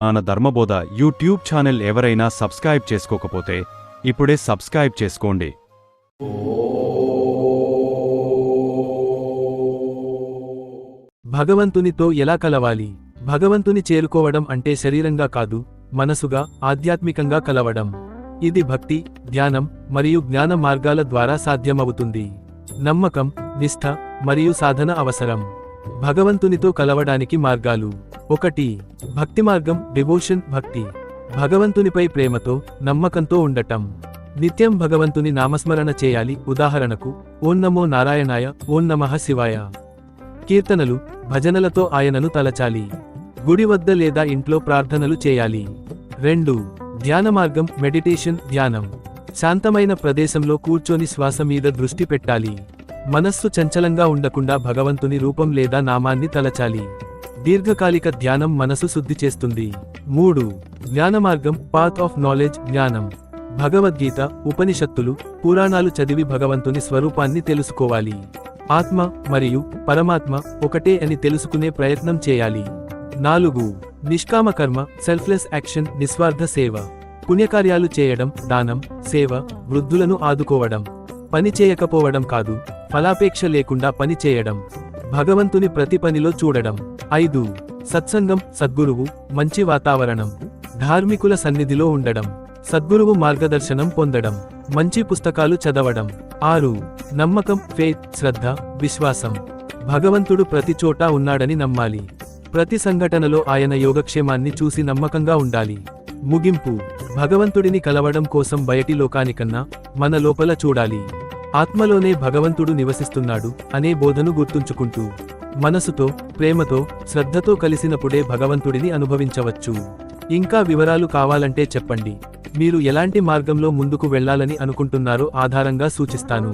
మన ధర్మబోధ YouTube channel ఎవరైనా subscribe చేసుకోకపోతే ఇప్పుడే సబ్స్క్రైబ్ చేసుకోండి. భగవంతునితో ఎలా కలవాలి? భగవంతుని చేరుకోవడం అంటే శరీరంగా కాదు, మనసుగా, ఆధ్యాత్మికంగా కలవడం. ఇది భక్తి, ధ్యానం మరియు జ్ఞాన మార్గాల ద్వారా సాధ్యమవుతుంది. నమ్మకం, నిష్ఠ మరియు సాధన అవసరం. భగవంతునితో కలవడానికి మార్గాలు. 1. భక్తి మార్గం, డివోషన్, భక్తి. భగవంతునిపై ప్రేమతో, నమ్మకంతో ఉండటం. నిత్యం భగవంతుని నామస్మరణ చేయాలి. ఉదాహరణకు, ఓం నమో నారాయణాయ, ఓం నమః శివాయ. కీర్తనలు, భజనలతో ఆయనను తలచాలి. గుడి వద్ద లేదా ఇంట్లో ప్రార్థనలు చేయాలి. 2. ధ్యాన మార్గం, మెడిటేషన్, ధ్యానం. శాంతమైన ప్రదేశంలో కూర్చొని శ్వాస మీద దృష్టి పెట్టాలి. మనస్సు చంచలంగా ఉండకుండా భగవంతుని రూపం లేదా నామాన్ని తలచాలి. దీర్ఘకాలిక ధ్యానం మనసు శుద్ధి చేస్తుంది. 3. జ్ఞాన మార్గం, పాత్ ఆఫ్ నాలెడ్జ్, జ్ఞానం. భగవద్గీత, ఉపనిషత్తులు, పురాణాలు చదివి భగవంతుని స్వరూపాన్ని తెలుసుకోవాలి. ఆత్మ మరియు పరమాత్మ ఒకటే అని తెలుసుకునే ప్రయత్నం చేయాలి. 4. నిష్కామ కర్మ, సెల్ఫ్లెస్ యాక్షన్, నిస్వార్థ సేవ. పుణ్యకార్యాలు చేయడం, దానం, సేవ, వృద్ధులను ఆదుకోవడం. పని చేయకపోవడం కాదు, ఫలాపేక్ష లేకుండా పని చేయడం. భగవంతుని ప్రతి పనిలో చూడడం. 5. సత్సంగం, సద్గురువు, మంచి వాతావరణం. ధార్మికుల సన్నిధిలో ఉండడం. సద్గురువు మార్గదర్శనం పొందడం. మంచి పుస్తకాలు చదవడం. 6. నమ్మకం, ఫెయిత్, శ్రద్ధ, విశ్వాసం. భగవంతుడు ప్రతి చోటా ఉన్నాడని నమ్మాలి. ప్రతి సంఘటనలో ఆయన యోగక్షేమాన్ని చూసి నమ్మకంగా ఉండాలి. ముగింపు. భగవంతుడిని కలవడం కోసం బయటి లోకానికన్నా మన లోపల చూడాలి. ఆత్మలోనే భగవంతుడు నివసిస్తున్నాడు అనే బోధను గుర్తుంచుకుంటూ, మనసుతో, ప్రేమతో, శ్రద్ధతో కలిసినప్పుడే భగవంతుడిని అనుభవించవచ్చు. ఇంకా వివరాలు కావాలంటే చెప్పండి. మీరు ఎలాంటి మార్గంలో ముందుకు వెళ్లాలని అనుకుంటున్నారో ఆధారంగా సూచిస్తాను.